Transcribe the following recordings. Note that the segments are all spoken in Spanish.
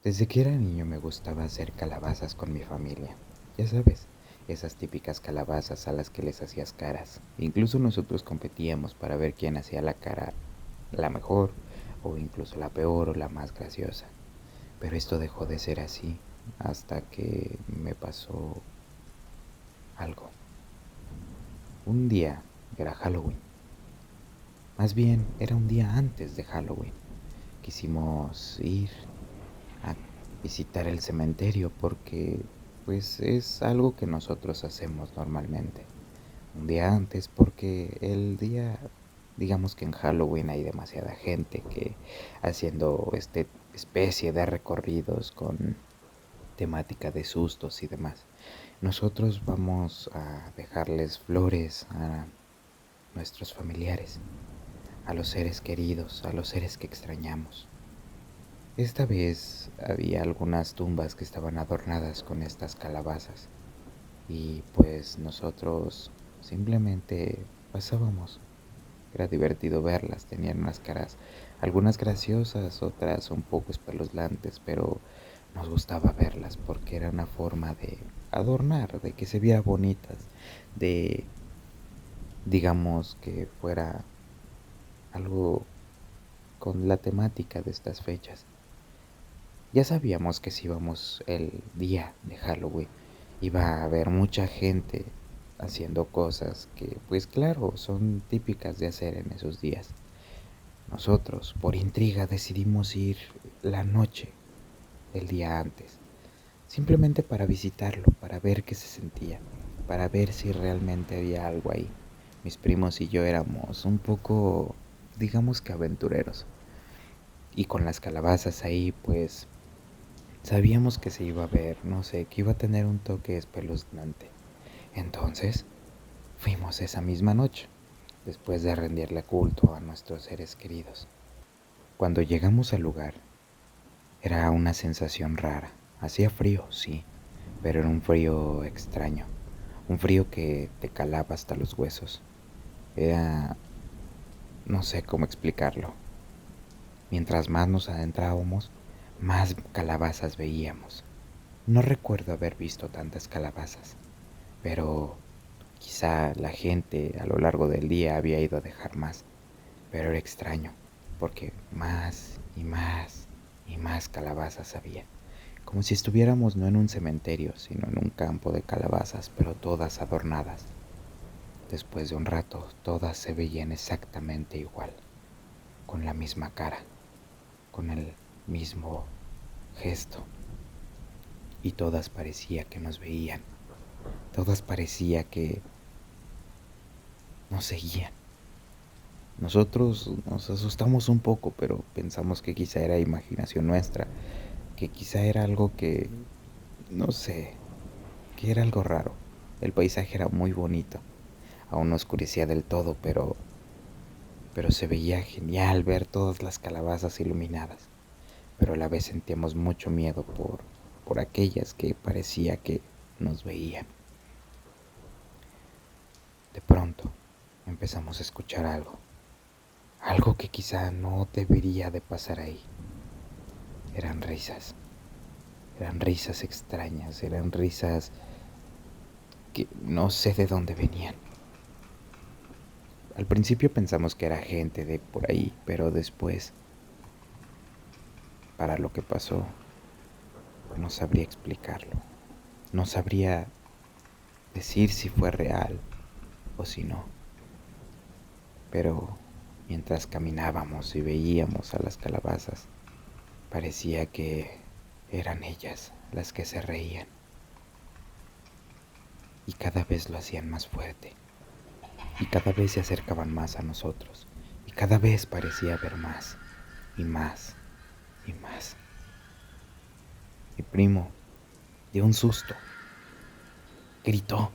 Desde que era niño me gustaba hacer calabazas con mi familia. Ya sabes, esas típicas calabazas a las que les hacías caras. Incluso nosotros competíamos para ver quién hacía la cara la mejor, o incluso la peor o la más graciosa. Pero esto dejó de ser así hasta que me pasó algo. Un día era Halloween. Más bien, era un día antes de Halloween. Quisimos ir a visitar el cementerio porque pues es algo que nosotros hacemos normalmente. Un día antes porque el día, digamos que en Halloween hay demasiada gente que haciendo este especie de recorridos con temática de sustos y demás. Nosotros vamos a dejarles flores a nuestros familiares, a los seres queridos, a los seres que extrañamos. Esta vez había algunas tumbas que estaban adornadas con estas calabazas y pues nosotros simplemente pasábamos. Era divertido verlas, tenían unas caras, algunas graciosas, otras un poco espeluznantes, pero nos gustaba verlas porque era una forma de adornar, de que se viera bonitas, de, digamos, que fuera algo con la temática de estas fechas. Ya sabíamos que si íbamos el día de Halloween, iba a haber mucha gente haciendo cosas que, pues claro, son típicas de hacer en esos días. Nosotros, por intriga, decidimos ir la noche del día antes, simplemente para visitarlo, para ver qué se sentía, para ver si realmente había algo ahí. Mis primos y yo éramos un poco, digamos que aventureros, y con las calabazas ahí, pues sabíamos que se iba a ver, no sé, que iba a tener un toque espeluznante. Entonces, fuimos esa misma noche, después de rendirle culto a nuestros seres queridos. Cuando llegamos al lugar, era una sensación rara. Hacía frío, sí, pero era un frío extraño, un frío que te calaba hasta los huesos. Era, no sé cómo explicarlo. Mientras más nos adentrábamos, más calabazas veíamos. No recuerdo haber visto tantas calabazas, pero quizá la gente a lo largo del día había ido a dejar más, pero era extraño, porque más y más y más calabazas había, como si estuviéramos no en un cementerio, sino en un campo de calabazas, pero todas adornadas. Después de un rato, todas se veían exactamente igual, con la misma cara, con el mismo gesto, y todas parecía que nos veían, todas parecía que nos seguían. Nosotros nos asustamos un poco, pero pensamos que quizá era imaginación nuestra, que quizá era algo que, no sé, que era algo raro. El paisaje era muy bonito, aún no oscurecía del todo, pero se veía genial ver todas las calabazas iluminadas, pero a la vez sentíamos mucho miedo por aquellas que parecía que nos veían. De pronto empezamos a escuchar algo, algo que quizá no debería de pasar ahí. Eran risas. Eran risas extrañas, eran risas que no sé de dónde venían. Al principio pensamos que era gente de por ahí, pero después, para lo que pasó, no sabría explicarlo. No sabría decir si fue real o si no. Pero mientras caminábamos y veíamos a las calabazas, parecía que eran ellas las que se reían. Y cada vez lo hacían más fuerte. Y cada vez se acercaban más a nosotros. Y cada vez parecía haber más y más y más. Mi primo dio un susto. Gritó,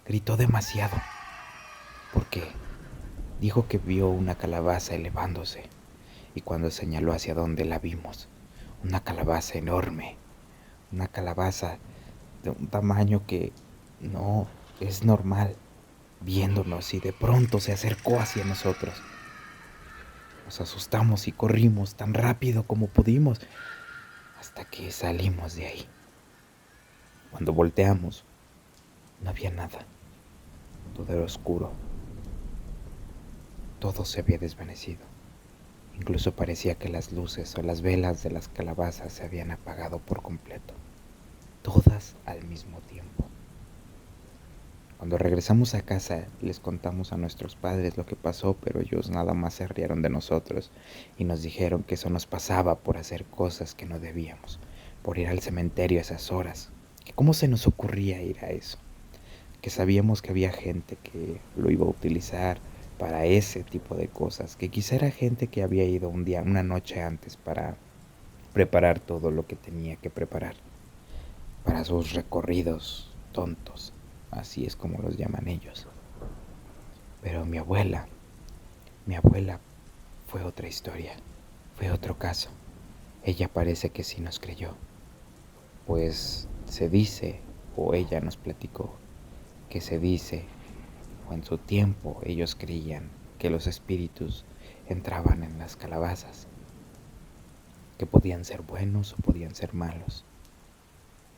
gritó demasiado, porque dijo que vio una calabaza elevándose. Y cuando señaló hacia donde la vimos, una calabaza enorme, una calabaza de un tamaño que no es normal, viéndonos y de pronto se acercó hacia nosotros. Nos asustamos y corrimos tan rápido como pudimos hasta que salimos de ahí. Cuando volteamos, no había nada. Todo era oscuro. Todo se había desvanecido. Incluso parecía que las luces o las velas de las calabazas se habían apagado por completo. Todas al mismo tiempo. Cuando regresamos a casa les contamos a nuestros padres lo que pasó, pero ellos nada más se rieron de nosotros y nos dijeron que eso nos pasaba por hacer cosas que no debíamos, por ir al cementerio a esas horas, que cómo se nos ocurría ir a eso, que sabíamos que había gente que lo iba a utilizar para ese tipo de cosas, que quizá era gente que había ido un día, una noche antes para preparar todo lo que tenía que preparar para sus recorridos tontos, así es como los llaman ellos. Pero mi abuela fue otra historia, fue otro caso. Ella parece que sí nos creyó, pues se dice, o ella nos platicó, que se dice, o en su tiempo ellos creían que los espíritus entraban en las calabazas, que podían ser buenos o podían ser malos,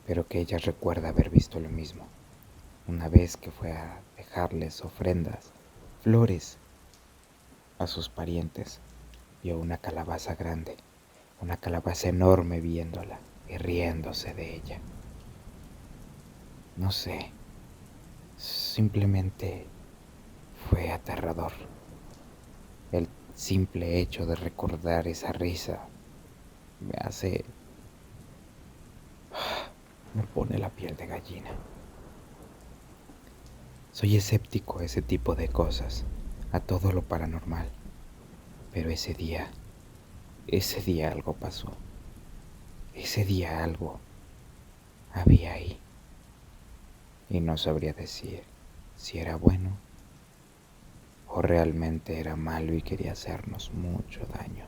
pero que ella recuerda haber visto lo mismo, una vez que fue a dejarles ofrendas, flores, a sus parientes, vio una calabaza grande, una calabaza enorme viéndola y riéndose de ella. No sé, simplemente fue aterrador. El simple hecho de recordar esa risa me pone la piel de gallina. Soy escéptico a ese tipo de cosas, a todo lo paranormal, pero ese día algo pasó. Ese día algo había ahí y no sabría decir si era bueno o realmente era malo y quería hacernos mucho daño.